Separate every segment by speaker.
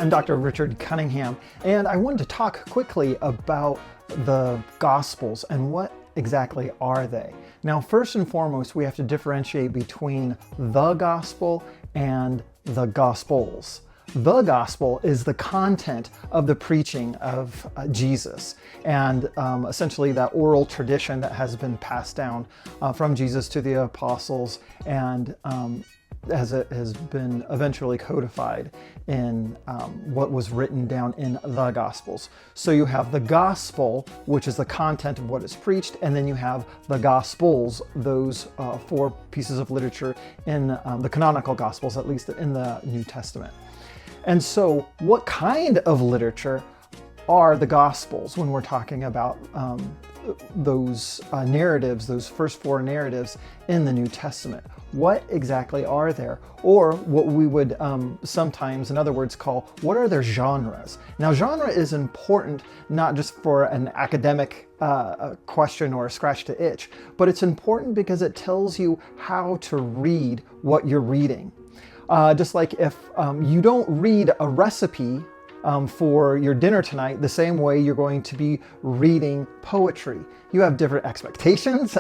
Speaker 1: I'm Dr. Richard Cunningham, and I wanted to talk quickly about the Gospels and what exactly are they. Now, first and foremost, we have to differentiate between the Gospel and the Gospels. The Gospel is the content of the preaching of Jesus, and essentially that oral tradition that has been passed down from Jesus to the apostles, and as it has been eventually codified in what was written down in the Gospels. So you have the Gospel, which is the content of what is preached, and then you have the Gospels, those four pieces of literature in the canonical Gospels, at least in the New Testament. And so what kind of literature are the Gospels when we're talking about those narratives, those first four narratives in the New Testament? What exactly are there? Or what we would sometimes, in other words, call, what are their genres? Now, genre is important not just for an academic question or a scratch to itch, but it's important because it tells you how to read what you're reading. Just like if you don't read a recipe for your dinner tonight the same way you're going to be reading poetry. You have different expectations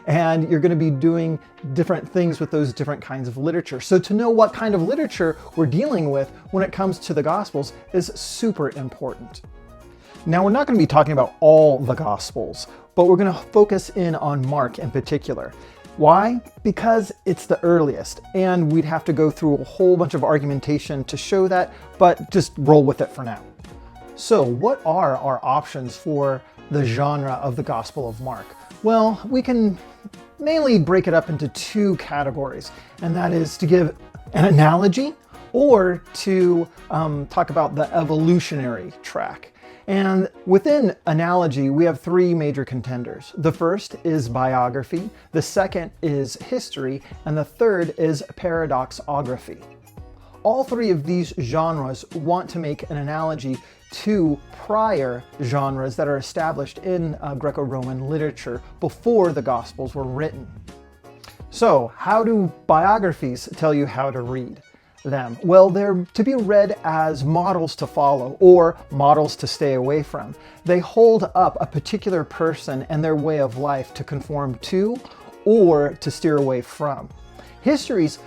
Speaker 1: and you're going to be doing different things with those different kinds of literature. So to know what kind of literature we're dealing with when it comes to the Gospels is super important. Now, we're not going to be talking about all the Gospels, but we're going to focus in on Mark in particular. Why? Because it's the earliest, and we'd have to go through a whole bunch of argumentation to show that, but just roll with it for now. So what are our options for the genre of the Gospel of Mark? Well, we can mainly break it up into two categories, and that is to give an analogy or to talk about the evolutionary track. And within analogy, we have three major contenders. The first is biography, the second is history, and the third is paradoxography. All three of these genres want to make an analogy to prior genres that are established in Greco-Roman literature before the Gospels were written. So, how do biographies tell you how to read them? Well, they're to be read as models to follow or models to stay away from. They hold up a particular person and their way of life to conform to or to steer away from. Histories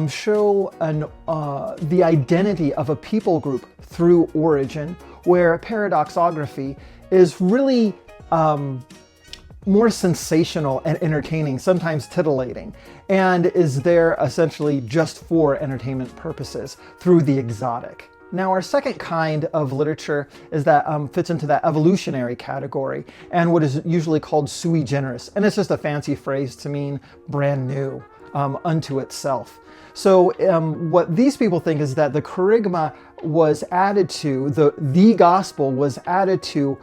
Speaker 1: show the identity of a people group through origin, where paradoxography is really more sensational and entertaining, sometimes titillating, and is there essentially just for entertainment purposes through the exotic. Now, our second kind of literature is that fits into that evolutionary category and what is usually called sui generis, and it's just a fancy phrase to mean brand new unto itself. So what these people think is that the kerygma was added to, the gospel was added to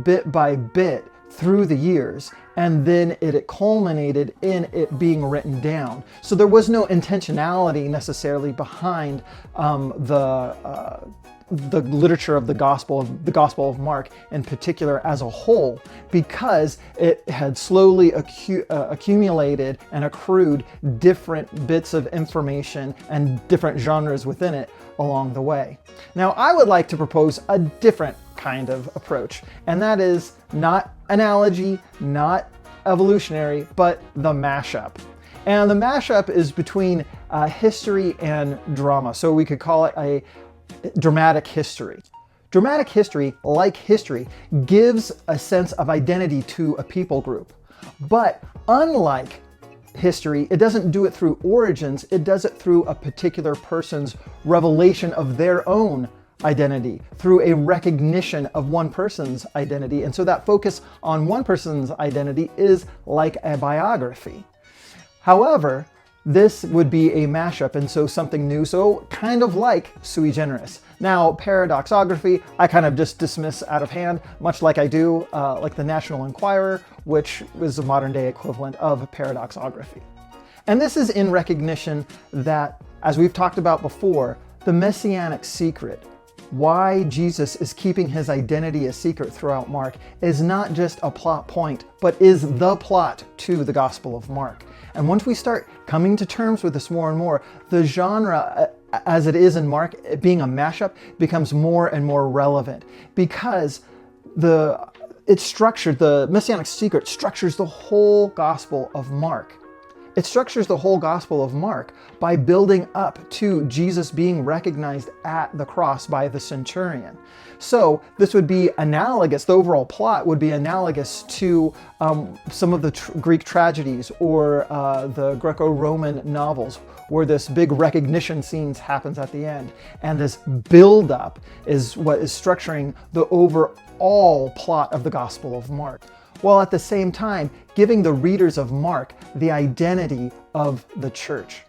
Speaker 1: bit by bit through the years, and then it culminated in it being written down. So there was no intentionality necessarily behind the literature of the Gospel of Mark in particular as a whole, because it had slowly accumulated and accrued different bits of information and different genres within it along the way. Now, I would like to propose a different kind of approach, and that is not analogy, not evolutionary, but the mashup. And the mashup is between history and drama, so we could call it a dramatic history. Dramatic history, like history, gives a sense of identity to a people group. But unlike history, it doesn't do it through origins, it does it through a particular person's revelation of their own identity, through a recognition of one person's identity. And so that focus on one person's identity is like a biography. However, this would be a mashup, and so something new, so kind of like sui generis. Now, paradoxography, I kind of just dismiss out of hand, much like I do like the National Enquirer, which is a modern day equivalent of paradoxography. And this is in recognition that, as we've talked about before, the messianic secret, why Jesus is keeping his identity a secret throughout Mark, is not just a plot point, but is the plot to the Gospel of Mark. And once we start coming to terms with this more and more, the genre as it is in Mark, it being a mashup becomes more and more relevant because it's structured, the Messianic secret structures the whole Gospel of Mark. It structures the whole Gospel of Mark by building up to Jesus being recognized at the cross by the centurion. So this would be analogous, the overall plot would be analogous to some of the Greek tragedies or the Greco-Roman novels, where this big recognition scenes happens at the end. And this build-up is what is structuring the overall plot of the Gospel of Mark, while at the same time giving the readers of Mark the identity of the church.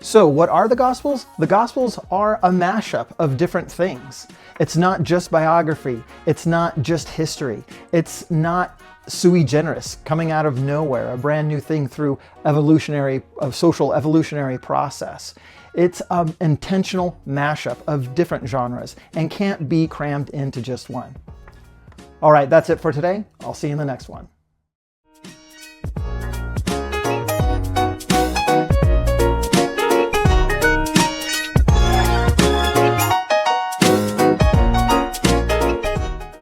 Speaker 1: So what are the Gospels? The Gospels are a mashup of different things. It's not just biography. It's not just history. It's not sui generis, coming out of nowhere, a brand new thing through social evolutionary process. It's an intentional mashup of different genres and can't be crammed into just one. All right, that's it for today. I'll see you in the next one.